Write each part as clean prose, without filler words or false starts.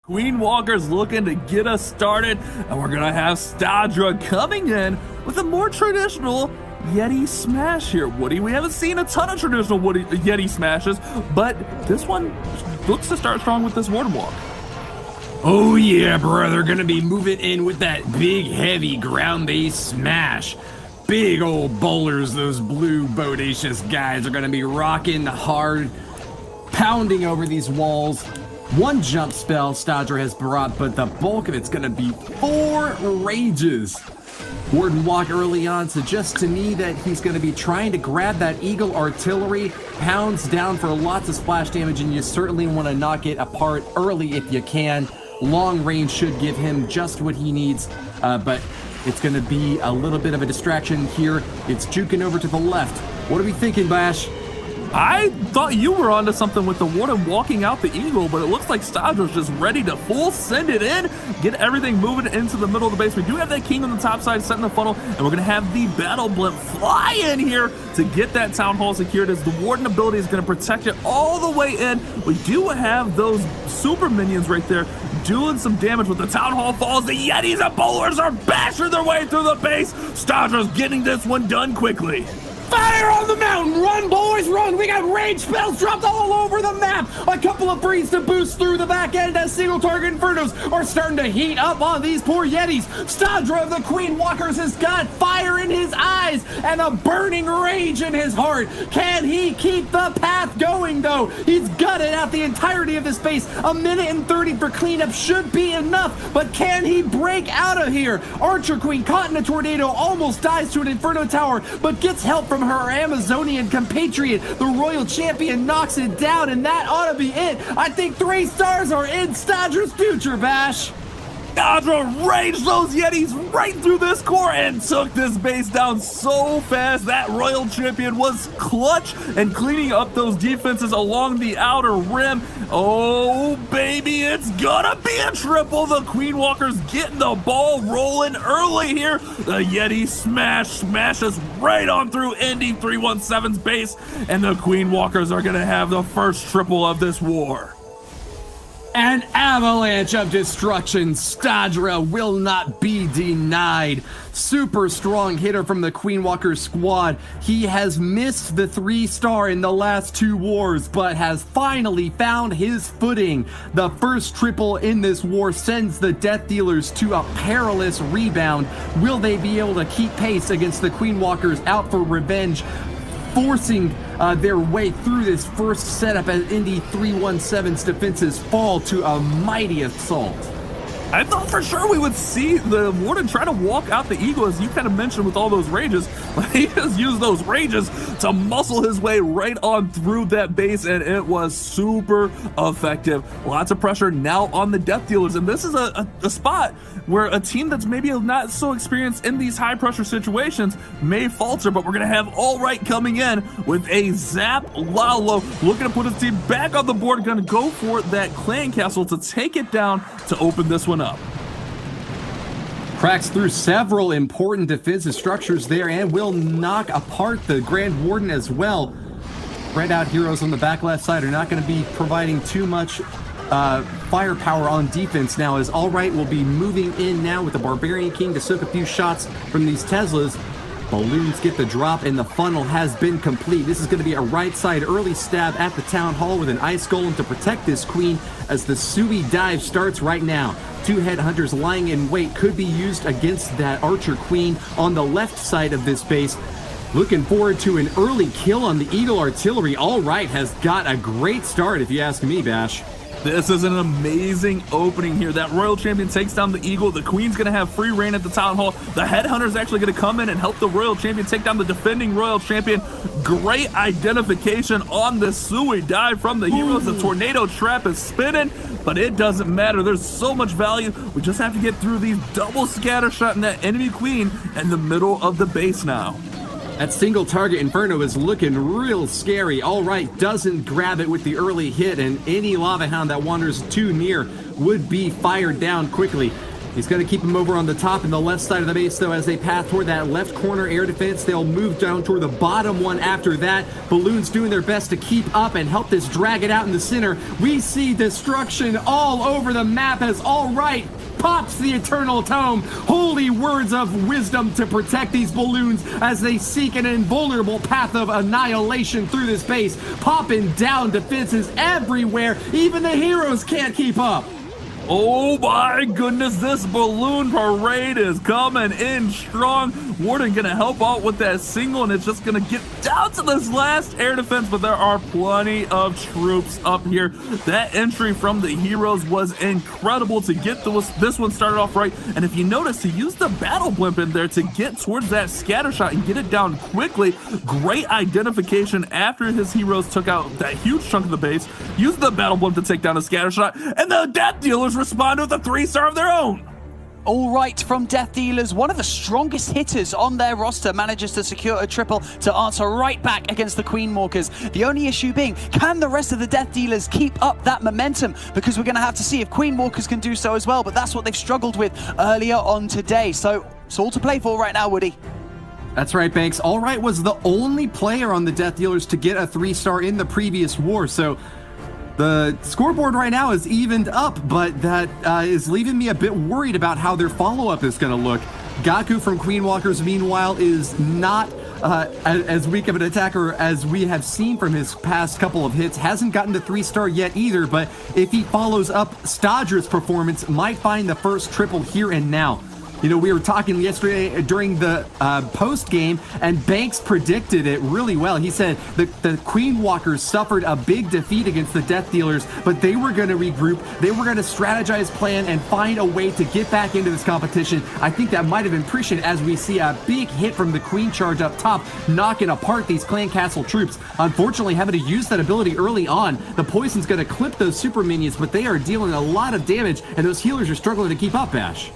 Queen Walker's looking to get us started, and we're gonna have Stadra coming in with a more traditional Yeti smash here. Woody, we haven't seen a ton of traditional Yeti smashes, but this one looks to start strong with this Warden Walk. Oh yeah, bro, they're gonna be moving in with that big, heavy ground-based smash. Big old bowlers, those blue bodacious guys are gonna be rocking hard, pounding over these walls. One jump spell Stadra has brought, but the bulk of it's gonna be 4 rages. Warden Walk early on suggests to me that he's gonna be trying to grab that Eagle Artillery, pounds down for lots of splash damage, and you certainly wanna knock it apart early if you can. Long range should give him just what he needs, but it's gonna be a little bit of a distraction here. It's juking over to the left. What are we thinking, Bash? I thought you were onto something with the Warden walking out the Eagle, but it looks like Stadra's just ready to full send it in, get everything moving into the middle of the base. We do have that King on the top side setting the funnel, and we're going to have the Battle Blimp fly in here to get that Town Hall secured, as the Warden ability is going to protect it all the way in. We do have those super minions right there doing some damage with the Town Hall falls. The Yetis and Bowlers are bashing their way through the base. Stadra's getting this one done quickly. Fire on the mountain! Run, boys, run! We got rage spells dropped all over the map! A couple of breeds to boost through the back end as single target Infernos are starting to heat up on these poor Yetis. Stadra of the Queen Walkers has got fire in his eyes and a burning rage in his heart. Can he keep the path going, though? He's gutted out the entirety of this base. A minute and 30 for cleanup should be enough, but can he break out of here? Archer Queen caught in a tornado, almost dies to an Inferno Tower, but gets help from her Amazonian compatriot. The Royal Champion knocks it down, and that ought to be it. I think 3 stars are in Stadra's future, Bash. Stadra raged those Yetis right through this core and took this base down so fast. That Royal Champion was clutch and cleaning up those defenses along the outer rim. Oh, baby, it's gonna be a triple. The Queen Walker's getting the ball rolling early here. The Yeti smashes right on through Indy 317's base, and the Queen Walkers are gonna have the first triple of this war. An avalanche of destruction. Stadra will not be denied. Super strong hitter from the Queen Walker squad. He has missed the 3-star in the last 2 wars, but has finally found his footing. The first triple in this war sends the Death Dealers to a perilous rebound. Will they be able to keep pace against the Queen Walkers out for revenge, forcing their way through this first setup as Indy 317's defenses fall to a mighty assault? I thought for sure we would see the Warden try to walk out the Eagle, as you kind of mentioned, with all those rages. He has used those rages to muscle his way right on through that base, and it was super effective. Lots of pressure now on the Death Dealers, and this is a spot where a team that's maybe not so experienced in these high pressure situations may falter, but we're going to have All Right coming in with a Zap Lalo, looking to put his team back on the board, going to go for that Clan Castle to take it down to open this one up. Cracks through several important defensive structures there and will knock apart the Grand Warden as well. Spread out heroes on the back left side are not going to be providing too much firepower on defense now, as All Right will be moving in now with the Barbarian King to soak a few shots from these Teslas. Balloons get the drop, and the funnel has been complete. This is going to be a right side early stab at the Town Hall with an Ice Golem to protect this Queen as the Sui dive starts right now. 2 Headhunters lying in wait could be used against that Archer Queen on the left side of this base. Looking forward to an early kill on the Eagle Artillery. All Right has got a great start, if you ask me, Bash. This is an amazing opening here. That Royal Champion takes down the Eagle. The Queen's going to have free reign at the Town Hall. The Headhunter's actually going to come in and help the Royal Champion take down the defending Royal Champion. Great identification on the Sui dive from the heroes. The Tornado Trap is spinning, but it doesn't matter. There's so much value. We just have to get through these double scatter shot in that enemy Queen in the middle of the base now. That single target Inferno is looking real scary. All Right doesn't grab it with the early hit, and any Lava Hound that wanders too near would be fired down quickly. He's going to keep him over on the top and the left side of the base, though, as they path toward that left corner air defense. They'll move down toward the bottom one after that. Balloons doing their best to keep up and help this drag it out in the center. We see destruction all over the map as All Right pops the Eternal Tome. Holy words of wisdom to protect these balloons as they seek an invulnerable path of annihilation through this base. Popping down defenses everywhere. Even the heroes can't keep up. Oh my goodness, this balloon parade is coming in strong. Warden gonna help out with that single, and it's just gonna get down to this last air defense, but there are plenty of troops up here. That entry from the heroes was incredible to get this one started off right. And if you notice, he used the battle blimp in there to get towards that scatter shot and get it down quickly. Great identification after his heroes took out that huge chunk of the base. Used the battle blimp to take down a scatter shot, and the Death Dealers respond with a 3-star of their own. All Right from Death Dealers, one of the strongest hitters on their roster, manages to secure a triple to answer right back against the Queen Walkers. The only issue being, can the rest of the Death Dealers keep up that momentum? Because we're going to have to see if Queen Walkers can do so as well, but that's what they've struggled with earlier on today. So it's all to play for right now, Woody. That's right, Banks. All Right was the only player on the Death Dealers to get a 3-star in the previous war, so the scoreboard right now is evened up, but that is leaving me a bit worried about how their follow-up is going to look. Gaku from Queen Walkers, meanwhile, is not as weak of an attacker as we have seen from his past couple of hits. Hasn't gotten to 3-star yet either, but if he follows up Stadra's performance, might find the first triple here and now. You know, we were talking yesterday during the post game, and Banks predicted it really well. He said the Queen Walkers suffered a big defeat against the Death Dealers, but they were going to regroup. They were going to strategize, plan, and find a way to get back into this competition. I think that might have been prescient as we see a big hit from the Queen Charge up top, knocking apart these Clan Castle troops. Unfortunately, having to use that ability early on, the poison's going to clip those super minions, but they are dealing a lot of damage, and those healers are struggling to keep up, Ash.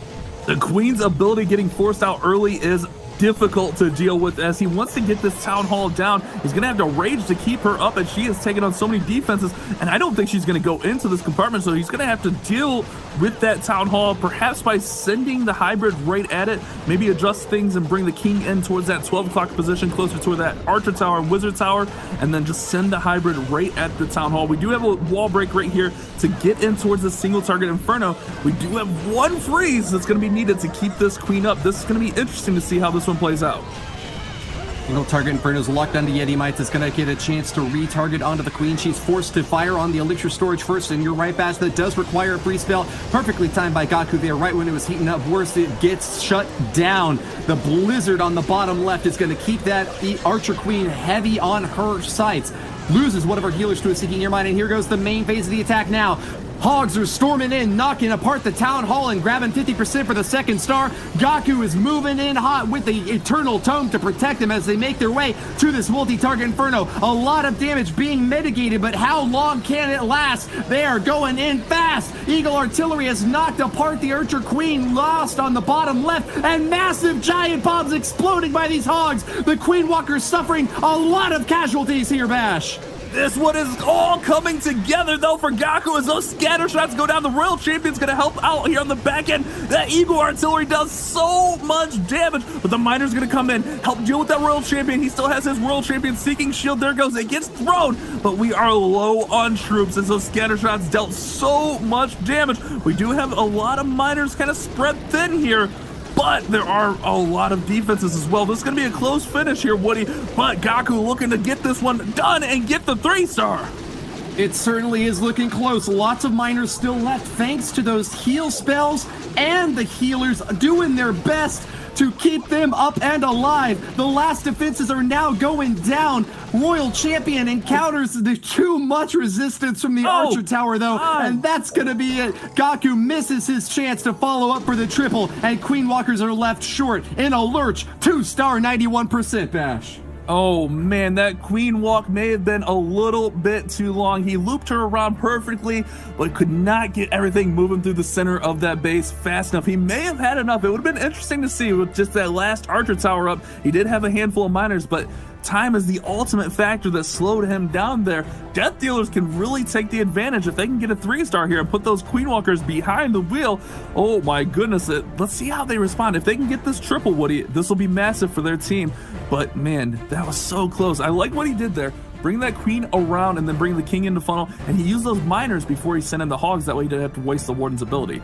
The Queen's ability getting forced out early is difficult to deal with as he wants to get this Town Hall down. He's going to have to rage to keep her up, and she has taken on so many defenses, and I don't think she's going to go into this compartment, so he's going to have to deal with that Town Hall, perhaps by sending the hybrid right at it, maybe adjust things and bring the King in towards that 12 o'clock position, closer to that Archer Tower and Wizard Tower, and then just send the hybrid right at the Town Hall. We do have a wall break right here to get in towards the single target Inferno. We do have one freeze that's going to be needed to keep this Queen up. This is going to be interesting to see how this one plays out. Single target Inferno's locked onto Yeti Mites. It's going to get a chance to retarget onto the Queen. She's forced to fire on the Elixir storage first, and you're right, Bash, that does require a free spell. Perfectly timed by Gaku there, right when it was heating up. Worse, it gets shut down. The Blizzard on the bottom left is going to keep that Archer Queen heavy on her sights. Loses one of her healers to a Seeking Nearmind, and here goes the main phase of the attack now. Hogs are storming in, knocking apart the Town Hall and grabbing 50% for the second star. Gaku is moving in hot with the Eternal Tome to protect them as they make their way to this multi-target Inferno. A lot of damage being mitigated, but how long can it last? They are going in fast. Eagle Artillery has knocked apart the Archer Queen, lost on the bottom left, and massive giant bombs exploding by these Hogs. The Queen Walkers suffering a lot of casualties here, Bash. This one is all coming together, though, for Gaku as those scatter shots go down. The Royal Champion's going to help out here on the back end. That Eagle Artillery does so much damage, but the Miner's going to come in, help deal with that Royal Champion. He still has his Royal Champion Seeking Shield. There goes. It gets thrown, but we are low on troops as those scatter shots dealt so much damage. We do have a lot of Miners kind of spread thin here, but there are a lot of defenses as well. This is going to be a close finish here, Woody, but Gaku looking to get this one done and get the 3-star. It certainly is looking close. Lots of Miners still left thanks to those heal spells and the healers doing their best to keep them up and alive. The last defenses are now going down. Royal Champion encounters the too much resistance from the Archer Tower, though, and that's going to be it. Gaku misses his chance to follow up for the triple, and Queen Walkers are left short in a lurch. 2-star, 91%, Bash. Oh man, that Queen Walk may have been a little bit too long. He looped her around perfectly, but could not get everything moving through the center of that base fast enough. He may have had enough. It would have been interesting to see with just that last Archer Tower up. He did have a handful of Miners, but time is the ultimate factor that slowed him down there. Death Dealers can really take the advantage if they can get a 3-star here and put those Queen Walkers behind the wheel. Oh my goodness, let's see how they respond. If they can get this triple, Woody, this will be massive for their team. But man, that was so close. I like what he did there. Bring that queen around and then bring the king into funnel, and he used those miners before he sent in the hogs. That way he didn't have to waste the warden's ability.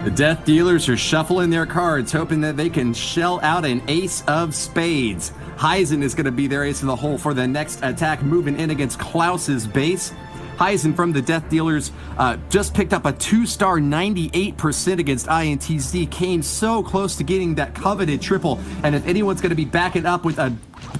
The Death Dealers are shuffling their cards, hoping that they can shell out an ace of spades. Heisen is going to be their ace in the hole for the next attack, moving in against Klaus's base. Heisen from the Death Dealers just picked up a 2-star 98% against INTZ, came so close to getting that coveted triple, and if anyone's going to be backing up with a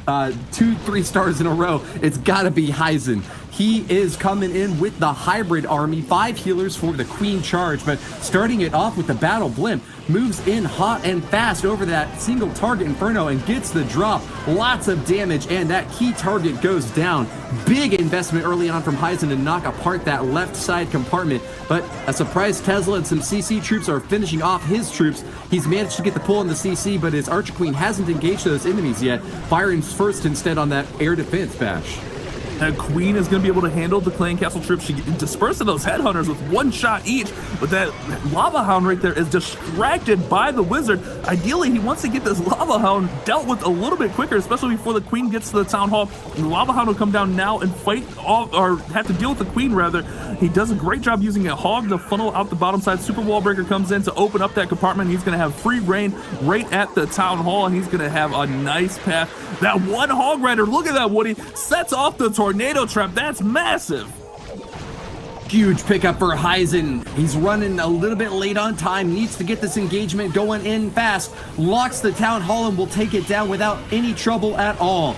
2-3 stars in a row, it's got to be Heisen. He is coming in with the hybrid army, 5 healers for the Queen charge, but starting it off with the Battle Blimp, moves in hot and fast over that single target Inferno and gets the drop. Lots of damage, and that key target goes down. Big investment early on from Heisen to knock apart that left side compartment, but a surprise Tesla and some CC troops are finishing off his troops. He's managed to get the pull in the CC, but his Archer Queen hasn't engaged those enemies yet, firing first instead on that air defense bash. That queen is going to be able to handle the clan castle troops. She dispersed those headhunters with 1 shot each, but that lava hound right there is distracted by the wizard. Ideally, he wants to get this lava hound dealt with a little bit quicker, especially before the queen gets to the town hall. And the lava hound will come down now and fight off, or have to deal with the queen rather. He does a great job using a hog to funnel out the bottom side. Super Wall Breaker comes in to open up that compartment. He's going to have free reign right at the town hall, and he's going to have a nice path. That one hog rider, look at that, Woody, sets off the tornado trap. That's massive. Huge pickup for Heisen. He's running a little bit late on time, needs to get this engagement going in fast, locks the town hall and will take it down without any trouble at all.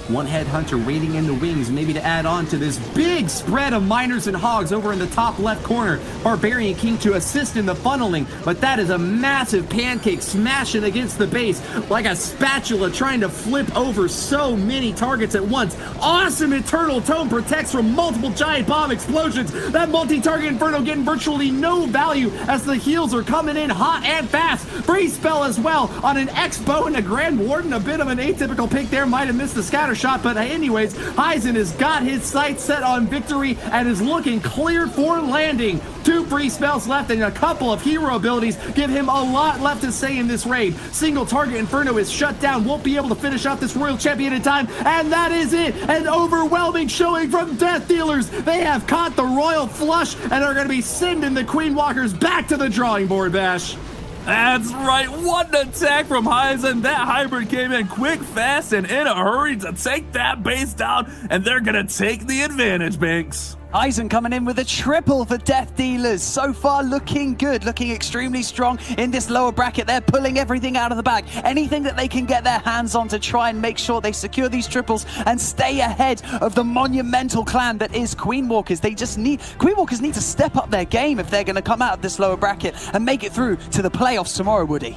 One headhunter waiting in the wings, maybe to add on to this big spread of miners and hogs over in the top left corner. Barbarian King to assist in the funneling, but that is a massive pancake smashing against the base like a spatula trying to flip over so many targets at once. Awesome Eternal Tome protects from multiple giant bomb explosions. That multi-target Inferno getting virtually no value as the heals are coming in hot and fast. Free spell as well on an X-Bow and a Grand Warden. A bit of an atypical pick there, might have missed the scatter shot, but anyways, Heisen has got his sights set on victory and is looking clear for landing. 2 free spells left and a couple of hero abilities give him a lot left to say in this raid. Single target Inferno is shut down, won't be able to finish off this Royal Champion in time, and that is it. An overwhelming showing from Death Dealers. They have caught the Royal Flush and are going to be sending the Queen Walkers back to the drawing board, Bash. That's right, one attack from Heisen. That hybrid came in quick, fast, and in a hurry to take that base down, and they're gonna take the advantage, Banks. Heisen coming in with a triple for Death Dealers. So far looking good, looking extremely strong in this lower bracket. They're pulling everything out of the bag. Anything that they can get their hands on to try and make sure they secure these triples and stay ahead of the monumental clan that is Queen Walkers. Queen Walkers need to step up their game if they're going to come out of this lower bracket and make it through to the playoffs tomorrow, Woody.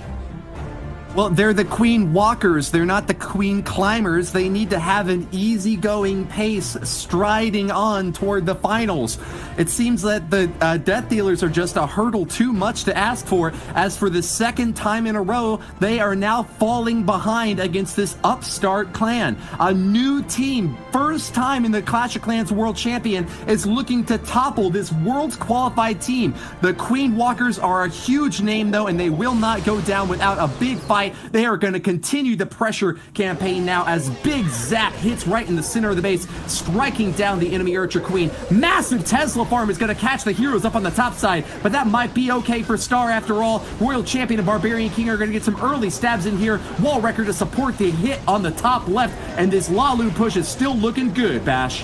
Well, they're the Queen Walkers. They're not the Queen Climbers. They need to have an easygoing pace striding on toward the finals. It seems that the Death Dealers are just a hurdle too much to ask for, as for the second time in a row, they are now falling behind against this upstart clan. A new team, first time in the Clash of Clans World Champion, is looking to topple this world's qualified team. The Queen Walkers are a huge name, though, and they will not go down without a big fight. They are going to continue the pressure campaign now as Big Zap hits right in the center of the base, striking down the enemy Archer Queen. Massive Tesla farm is going to catch the heroes up on the top side, but that might be okay for Star after all. Royal Champion and Barbarian King are going to get some early stabs in here. Wall Wrecker to support the hit on the top left, and this Lalu push is still looking good, Bash.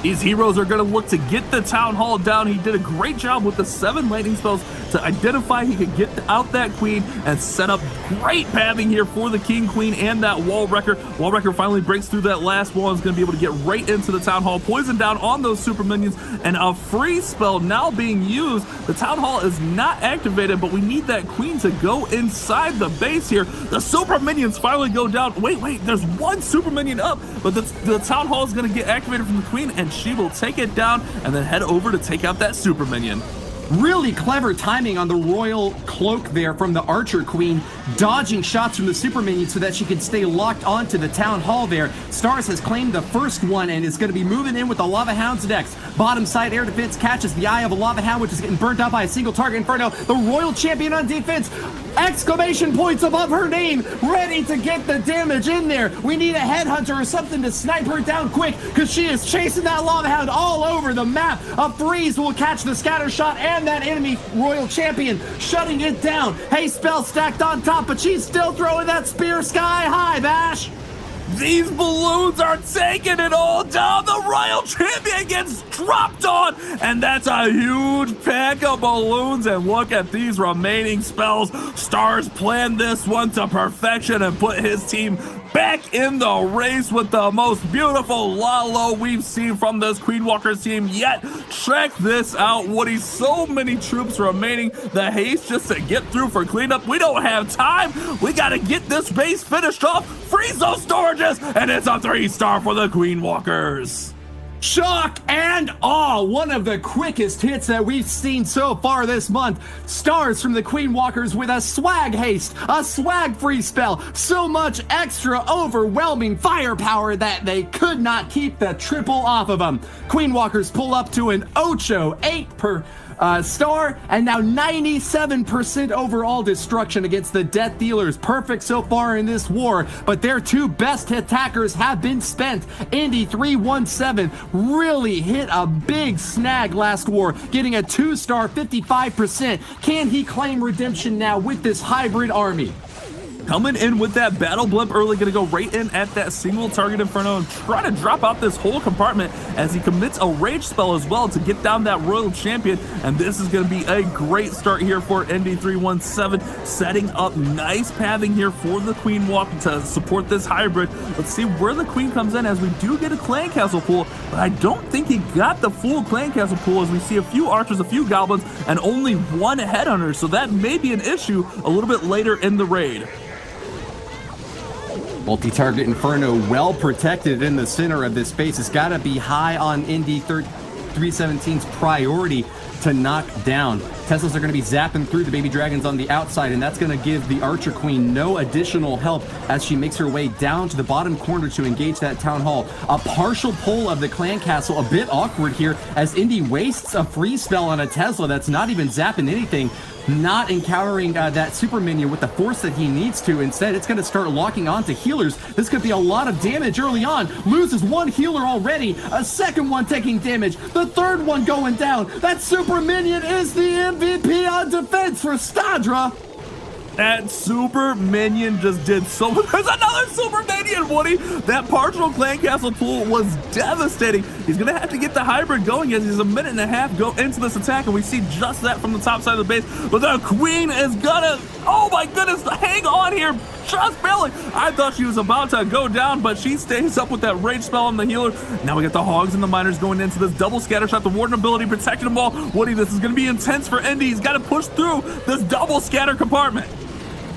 These heroes are going to look to get the town hall down. He did a great job with the 7 lightning spells to identify he could get out that queen and set up great pathing here for the king, queen, and that wall wrecker. Wall wrecker finally breaks through that last wall and is going to be able to get right into the town hall. Poison down on those super minions, and a free spell now being used. The town hall is not activated, but we need that queen to go inside the base here. The super minions finally go down. Wait, there's 1 super minion up, but the town hall is going to get activated from the queen, and she will take it down and then head over to take out that super minion. Really clever timing on the royal cloak there from the Archer Queen. dodging shots from the super minion so that she can stay locked onto the town hall there. Stars has claimed the first one and is going to be moving in with the Lava Hounds next. Bottom side air defense catches the eye of a Lava Hound, which is getting burnt out by a single target Inferno. The Royal Champion on defense, exclamation points above her name, ready to get the damage in there. We need a headhunter or something to snipe her down quick, because she is chasing that Lava Hound all over the map. A freeze will catch the scatter shot and that enemy Royal Champion, shutting it down. Haste spell stacked on top, but she's still throwing that spear sky high, Bash. These balloons are taking it all down. The Royal Champion gets dropped on, and that's a huge pack of balloons. And look at these remaining spells. Stars planned this one to perfection and put his team back in the race with the most beautiful Lalo we've seen from this Queen Walker's team yet. Check this out, Woody. So many troops remaining. The haste just to get through for cleanup. We don't have time. We got to get this base finished off. Freeze those storages, and it's a 3-star for the Queen Walkers. Shock and awe, one of the quickest hits that we've seen so far this month. Stars from the Queen Walkers with a swag haste, a swag free spell, so much extra overwhelming firepower that they could not keep the triple off of them. Queen Walkers pull up to an Ocho, 8 per star, and now 97% overall destruction against the Death Dealers. Perfect so far in this war, but their two best attackers have been spent. Indy 317 really hit a big snag last war, getting a 2-star, 55%. Can he claim redemption now with this hybrid army? Coming in with that battle blimp early, gonna go right in at that single target Inferno and try to drop out this whole compartment as he commits a rage spell as well to get down that Royal Champion. And this is gonna be a great start here for ND317, setting up nice pathing here for the Queen Walk to support this hybrid. Let's see where the Queen comes in, as we do get a Clan Castle pool, but I don't think he got the full Clan Castle pool, as we see a few archers, a few goblins, and only one headhunter. So that may be an issue a little bit later in the raid. Multi-target Inferno well protected in the center of this space. It's got to be high on Indy 317's priority to knock down. Teslas are going to be zapping through the baby dragons on the outside, and that's going to give the Archer Queen no additional help as she makes her way down to the bottom corner to engage that town hall. A partial pull of the Clan Castle, a bit awkward here as Indy wastes a free spell on a Tesla that's not even zapping anything, not encountering that super minion with the force that he needs to. Instead, it's going to start locking onto healers. This could be a lot of damage early on. Loses one healer already, a second one taking damage, the third one going down. That super minion is the MVP on defense for Stadra. That super minion just did so much. There's another super minion, Woody. That partial Clan Castle pool was devastating. He's going to have to get the hybrid going as he's a minute and a half go into this attack, and we see just that from the top side of the base. But the Queen is gonna, oh my goodness, hang on here. Just barely. I thought she was about to go down, but she stays up with that rage spell on the healer. Now we got the Hogs and the Miners going into this double scatter shot. The Warden ability protecting them all. Woody, this is going to be intense for Indy. He's got to push through this double scatter compartment.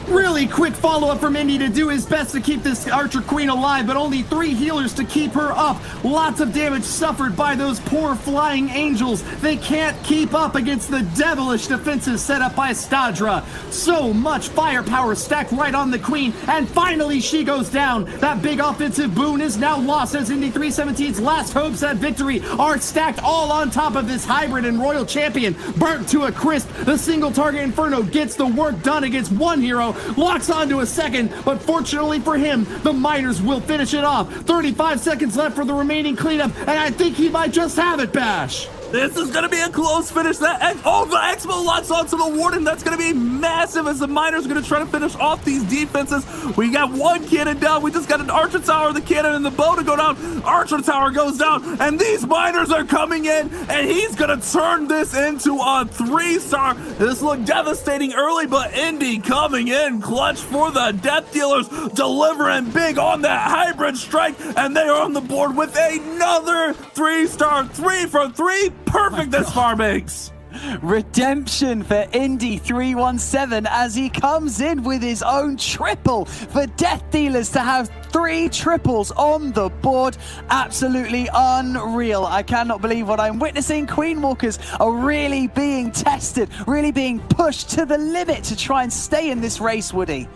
Really quick follow-up from Indy to do his best to keep this Archer Queen alive, but only 3 healers to keep her up. Lots of damage suffered by those poor flying angels. They can't keep up against the devilish defenses set up by Stadra. So much firepower stacked right on the Queen, and finally she goes down. That big offensive boon is now lost as Indy 317's last hopes at victory are stacked all on top of this hybrid and Royal Champion. Burnt to a crisp, the single target Inferno gets the work done against one hero, locks onto a second, but fortunately for him, the Miners will finish it off. 35 seconds left for the remaining cleanup, and I think he might just have it, Bash. This is going to be a close finish. The Expo locks onto the Warden. That's going to be massive as the Miners are going to try to finish off these defenses. We got one cannon down. We just got an Archer Tower, the cannon, and the bow to go down. Archer Tower goes down, and these Miners are coming in, and he's going to turn this into a 3-star. This looked devastating early, but Indy coming in clutch for the Death Dealers, delivering big on that hybrid strike, and they are on the board with another 3-star, 3 for 3. Perfect this far, Banks. Redemption for Indy 317 as he comes in with his own triple for Death Dealers to have 3 triples on the board. Absolutely unreal. I cannot believe what I'm witnessing. Queen Walkers are really being tested, really being pushed to the limit to try and stay in this race, Woody.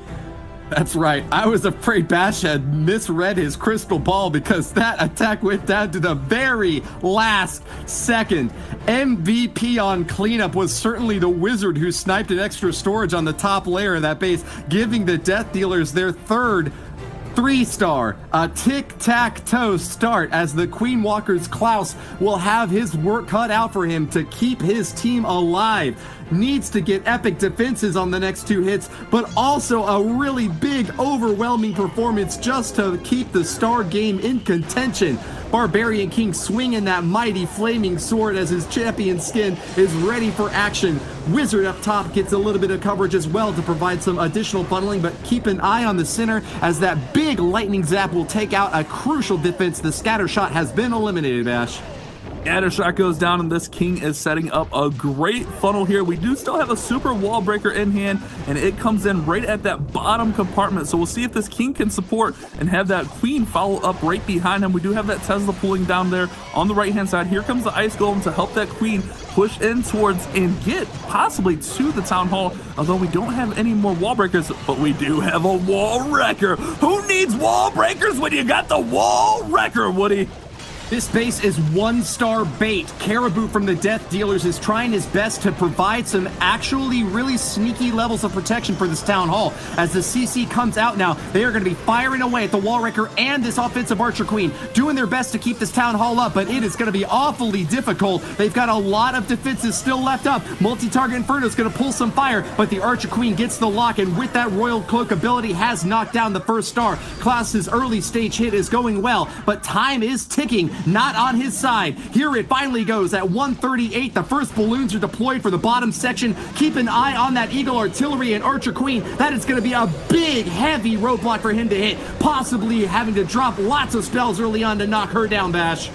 That's right. I was afraid Bash had misread his crystal ball because that attack went down to the very last second. MVP on cleanup was certainly the Wizard, who sniped an extra storage on the top layer of that base, giving the Death Dealers their third 3-star, a tic-tac-toe start, as the Queen Walker's Klaus will have his work cut out for him to keep his team alive. Needs to get epic defenses on the next 2 hits, but also a really big, overwhelming performance just to keep the star game in contention. Barbarian King swinging that mighty flaming sword as his champion skin is ready for action. Wizard up top gets a little bit of coverage as well to provide some additional funneling, but keep an eye on the center as that big lightning zap will take out a crucial defense. The scatter shot has been eliminated, Ash. Scatter shot goes down, and this King is setting up a great funnel here. We do still have a super wall breaker in hand, and it comes in right at that bottom compartment. So we'll see if this King can support and have that Queen follow up right behind him. We do have that Tesla pulling down there on the right-hand side. Here comes the Ice Golem to help that Queen push in towards and get possibly to the Town Hall, although we don't have any more wall breakers, but we do have a wall wrecker. Who needs wall breakers when you got the wall wrecker, Woody? This base is 1-star bait. Caribou from the Death Dealers is trying his best to provide some actually really sneaky levels of protection for this Town Hall. As the CC comes out now, they are going to be firing away at the Wall Wrecker and this offensive Archer Queen, doing their best to keep this Town Hall up, but it is going to be awfully difficult. They've got a lot of defenses still left up. Multi-target Inferno is going to pull some fire, but the Archer Queen gets the lock, and with that Royal Cloak ability has knocked down the first star. Klaus's early stage hit is going well, but time is ticking. Not on his side. Here it finally goes at 138. The first balloons are deployed for the bottom section. Keep an eye on that Eagle Artillery and Archer Queen. That is going to be a big, heavy roadblock for him to hit, possibly having to drop lots of spells early on to knock her down, Bash.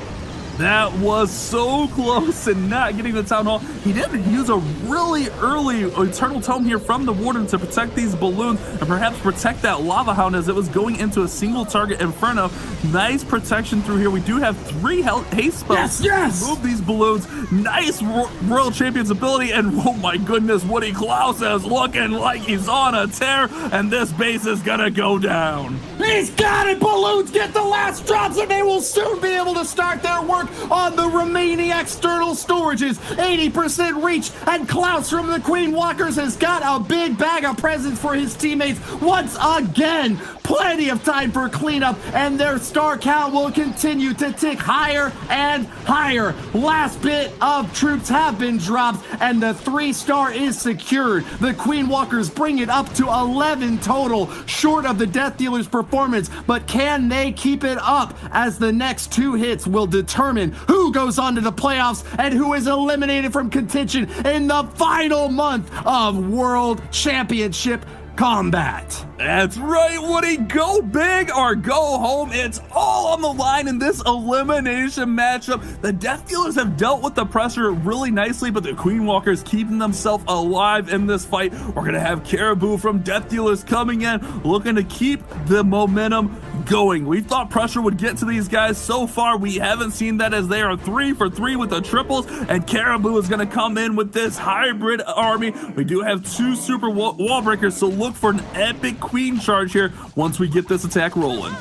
That was so close and not getting the Town Hall. He did use a really early Eternal Tome here from the Warden to protect these balloons and perhaps protect that Lava Hound as it was going into a single target Inferno. Nice protection through here. We do have 3 haste spells to move these balloons. Nice Royal Champion's ability, and oh my goodness, Woody Klaus is looking like he's on a tear, and this base is gonna go down. He's got it! Balloons get the last drops, and they will soon be able to start their work on the remaining external storages. 80% reach, and Klaus from the Queen Walkers has got a big bag of presents for his teammates once again. Plenty of time for cleanup, and their star count will continue to tick higher and higher. Last bit of troops have been dropped, and the 3-star is secured. The Queen Walkers bring it up to 11 total, short of the Death Dealer's performance, but can they keep it up, as the next 2 hits will determine who goes on to the playoffs and who is eliminated from contention in the final month of World Championship combat. That's right, Woody. Go big or go home. It's all on the line in this elimination matchup. The Death Dealers have dealt with the pressure really nicely, but the Queen Walkers keeping themselves alive in this fight. We're going to have Caribou from Death Dealers coming in, looking to keep the momentum going. We thought pressure would get to these guys. So far, we haven't seen that, as they are 3 for 3 with the triples, and Caribou is going to come in with this hybrid army. We do have 2 super wall breakers, so look for an epic Queen charge here once we get this attack rolling.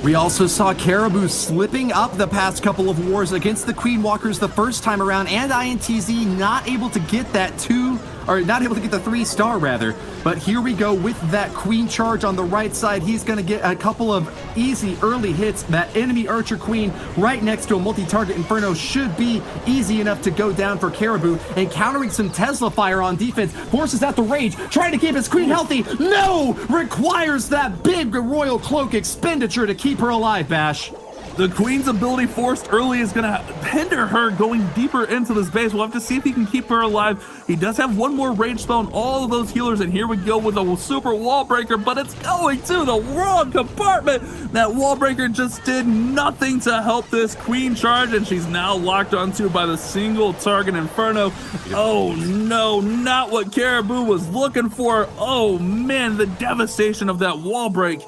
We also saw Caribou slipping up the past couple of wars against the Queen Walkers the first time around, and INTZ not able to get that 2 or not able to get the 3-star rather. But here we go with that Queen charge on the right side. He's going to get a couple of easy early hits. That enemy Archer Queen right next to a multi-target Inferno should be easy enough to go down for Caribou. Encountering some Tesla fire on defense, forces out the Rage, trying to keep his Queen healthy. No! Requires that big Royal Cloak expenditure to keep her alive, Bash. The Queen's ability forced early is going to hinder her going deeper into this base. We'll have to see if he can keep her alive. He does have one more rage spell on all of those healers, and here we go with a super wall breaker, but it's going to the wrong compartment. That wall breaker just did nothing to help this Queen charge, and she's now locked onto by the single target Inferno. Oh no, not what Caribou was looking for. Oh man, the devastation of that wall break.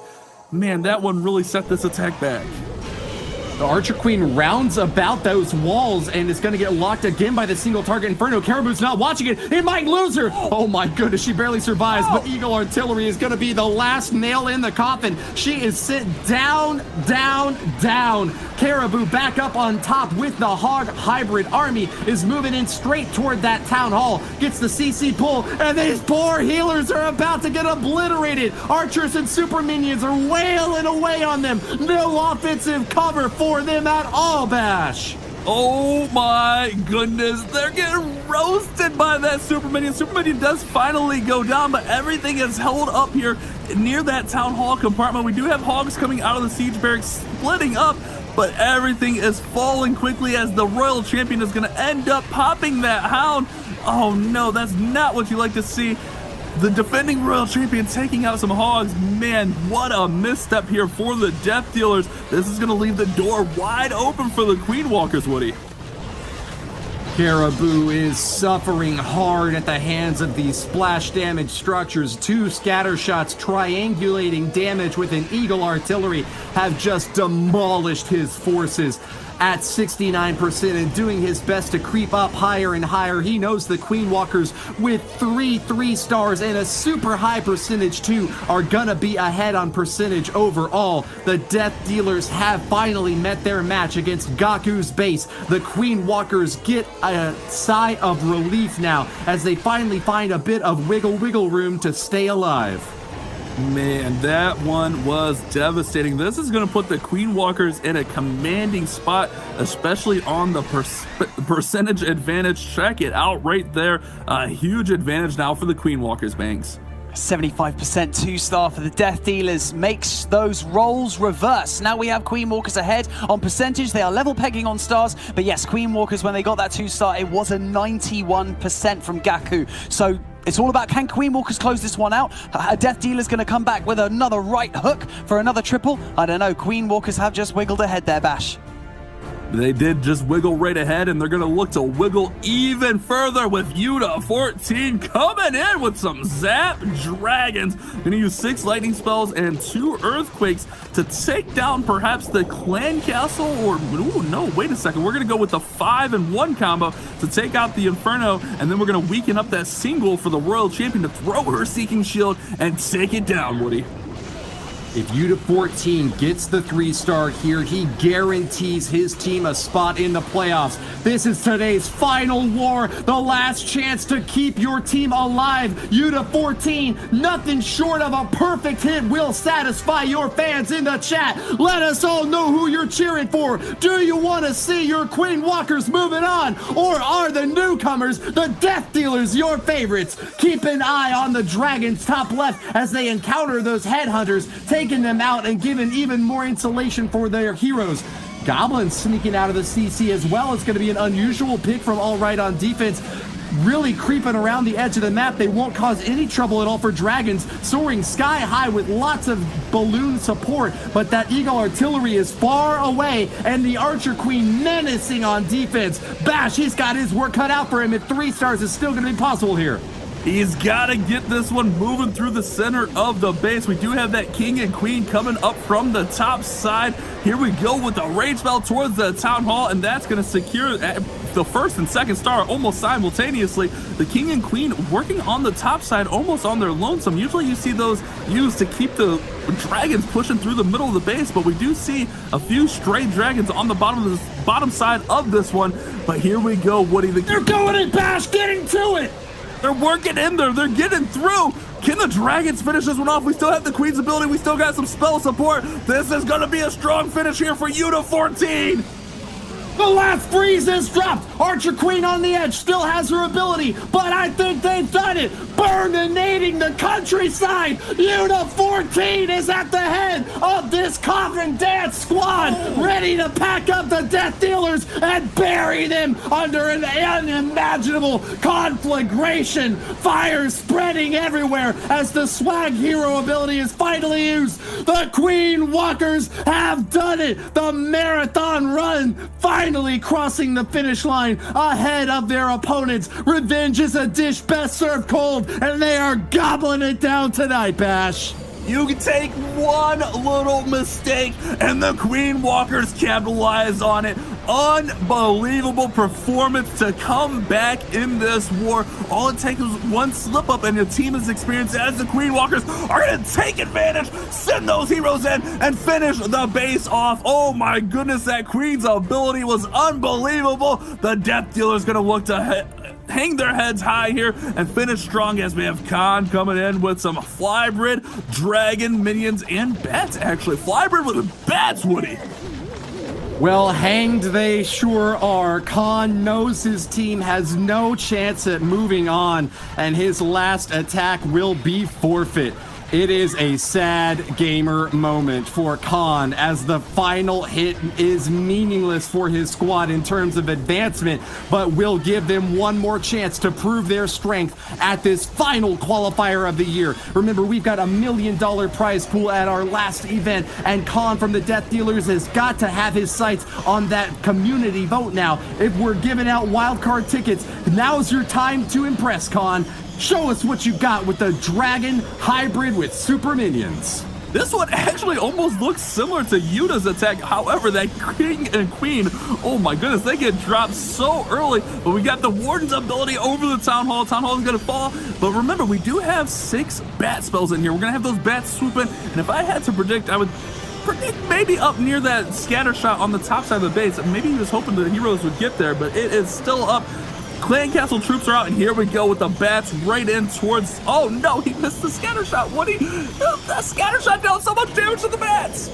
Man, that one really set this attack back. The Archer Queen rounds about those walls and is going to get locked again by the single target Inferno. Caribou's not watching it. It might lose her. Oh my goodness, she barely survives, but Eagle Artillery is going to be the last nail in the coffin. She is sent down, down, down. Caribou back up on top with the Hog Hybrid Army is moving in straight toward that Town Hall. Gets the CC pull, and these poor healers are about to get obliterated. Archers and super minions are wailing away on them. No offensive cover for them at all, Bash. Oh my goodness, they're getting roasted by that Super Minion. Super Minion does finally go down, but everything is held up here near that Town Hall compartment. We do have Hogs coming out of the Siege Barracks splitting up, but everything is falling quickly as the Royal Champion is going to end up popping that Hound. Oh no, that's not what you like to see. The defending Royal Champion taking out some Hogs. Man, what a misstep here for the Death Dealers. This is going to leave the door wide open for the Queen Walkers, Woody. Caribou is suffering hard at the hands of these splash damage structures. 2 scatter shots triangulating damage with an Eagle Artillery have just demolished his forces. At 69% and doing his best to creep up higher and higher. He knows the Queen Walkers with 3 stars and a super high percentage too are gonna be ahead on percentage overall. The Death Dealers have finally met their match against Gaku's base. The Queen Walkers get a sigh of relief now as they finally find a bit of wiggle room to stay alive. Man, that one was devastating. This is going to put the Queen Walkers in a commanding spot, especially on the percentage advantage. Check it out right there. A huge advantage now for the Queen Walkers, Banks. 75% 2-star for the Death Dealers makes those roles reverse. Now we have Queen Walkers ahead on percentage. They are level pegging on stars, but yes, Queen Walkers, when they got that 2-star, it was a 91% from Gaku. So it's all about, can Queen Walkers close this one out? A Death Dealer's going to come back with another right hook for another triple. I don't know. Queen Walkers have just wiggled ahead there, Bash. They did just wiggle right ahead, and they're going to look to wiggle even further with Yuta 14 coming in with some Zap Dragons. Going to use 6 lightning spells and 2 earthquakes to take down perhaps the Clan Castle, or ooh, no, wait a second. We're going to go with the 5-in-1 combo to take out the Inferno, and then we're going to weaken up that single for the Royal Champion to throw her Seeking Shield and take it down, Woody. If Yuta 14 gets the 3-star here, he guarantees his team a spot in the playoffs. This is today's final war, the last chance to keep your team alive. Yuta 14, nothing short of a perfect hit will satisfy your fans in the chat. Let us all know who you're cheering for. Do you want to see your Queen Walkers moving on? Or are the newcomers, the Death Dealers, your favorites? Keep an eye on the Dragons top left as they encounter those headhunters, taking them out and giving even more insulation for their heroes. Goblins sneaking out of the CC as well. It's going to be an unusual pick from All Right on defense. Really creeping around the edge of the map. They won't cause any trouble at all for Dragons. Soaring sky high with lots of balloon support. But that Eagle Artillery is far away. And the Archer Queen menacing on defense. Bash, he's got his work cut out for him. If 3 stars is still going to be possible here. He's got to get this one moving through the center of the base. We do have that King and Queen coming up from the top side. Here we go with the Rage Spell towards the Town Hall, and that's going to secure the 1st and 2nd star almost simultaneously. The King and Queen working on the top side almost on their lonesome. Usually you see those used to keep the Dragons pushing through the middle of the base, but we do see a few stray Dragons on the bottom side of this one. But here we go, Woody. They're going in, Bash, getting to it! They're working in there. They're getting through. Can the Dragons finish this one off? We still have the Queen's ability. We still got some spell support. This is going to be a strong finish here for Yuta 14. The last freeze is dropped. Archer Queen on the edge still has her ability, but I think they've done it. burninating the countryside. Unit 14 is at the head of this Coffin Dance squad, ready to pack up the Death Dealers and bury them under an unimaginable conflagration. Fire spreading everywhere as the swag hero ability is finally used. The Queen Walkers have done it. The marathon run finally crossing the finish line ahead of their opponents. Revenge is a dish best served cold, and they are gobbling it down tonight, Bash. You can take one little mistake and the Queen Walkers capitalize on it. Unbelievable performance to come back in this war. All it takes is one slip up and your team is experienced as the Queen Walkers are going to take advantage, send those heroes in, and finish the base off. Oh my goodness, that Queen's ability was unbelievable. The Death Dealer is going to look to hang their heads high here and finish strong as we have Khan coming in with some Flybrid, Dragon, Minions, and Bats, actually. Flybrid with Bats, Woody. Well, hanged they sure are. Khan knows his team has no chance at moving on, and his last attack will be forfeit. It is a sad gamer moment for Khan as the final hit is meaningless for his squad in terms of advancement, but will give them one more chance to prove their strength at this final qualifier of the year. Remember, we've got $1 million prize pool at our last event, and Khan from the Death Dealers has got to have his sights on that community vote now. If we're giving out wildcard tickets, now's your time to impress, Khan. Show us what you got with the Dragon Hybrid with Super Minions. This one actually almost looks similar to Yuta's attack. However, that King and Queen, oh my goodness, they get dropped so early. But we got the Warden's ability over the Town Hall. Town Hall is going to fall. But remember, we do have 6 bat spells in here. We're going to have those bats swoop in. And if I had to predict, I would predict maybe up near that scatter shot on the top side of the base. Maybe he was hoping the heroes would get there, but it is still up. Clan Castle troops are out, and here we go with the bats right in towards... Oh no, he missed the scatter shot. Woody, the scatter shot dealt so much damage to the bats.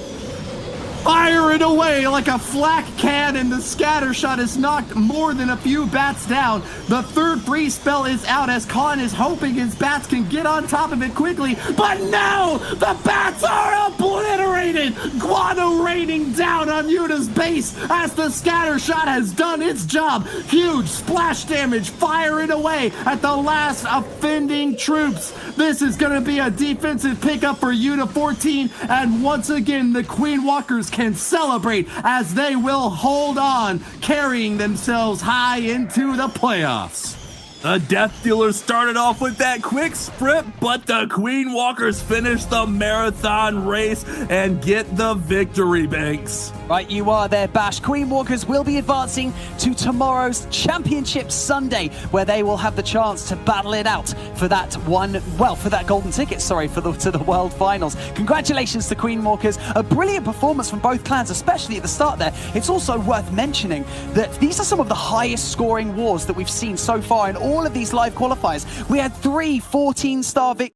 Fire it away like a flak cannon. The scatter shot has knocked more than a few bats down. The third free spell is out as Khan is hoping his bats can get on top of it quickly. But no! The bats are obliterated! Guano raining down on Yuta's base as the scatter shot has done its job. Huge splash damage firing away at the last offending troops. This is going to be a defensive pickup for Unit 14, and once again the Queen Walkers can celebrate as they will hold on, carrying themselves high into the playoffs. The Death Dealers started off with that quick sprint, but the Queen Walkers finished the marathon race and get the victory, Banks. Right, you are there, Bash. Queen Walkers will be advancing to tomorrow's Championship Sunday, where they will have the chance to battle it out for that for that golden ticket, to the World Finals. Congratulations to Queen Walkers. A brilliant performance from both clans, especially at the start there. It's also worth mentioning that these are some of the highest scoring wars that we've seen so far in all of these live qualifiers. We had 3 14-star victories.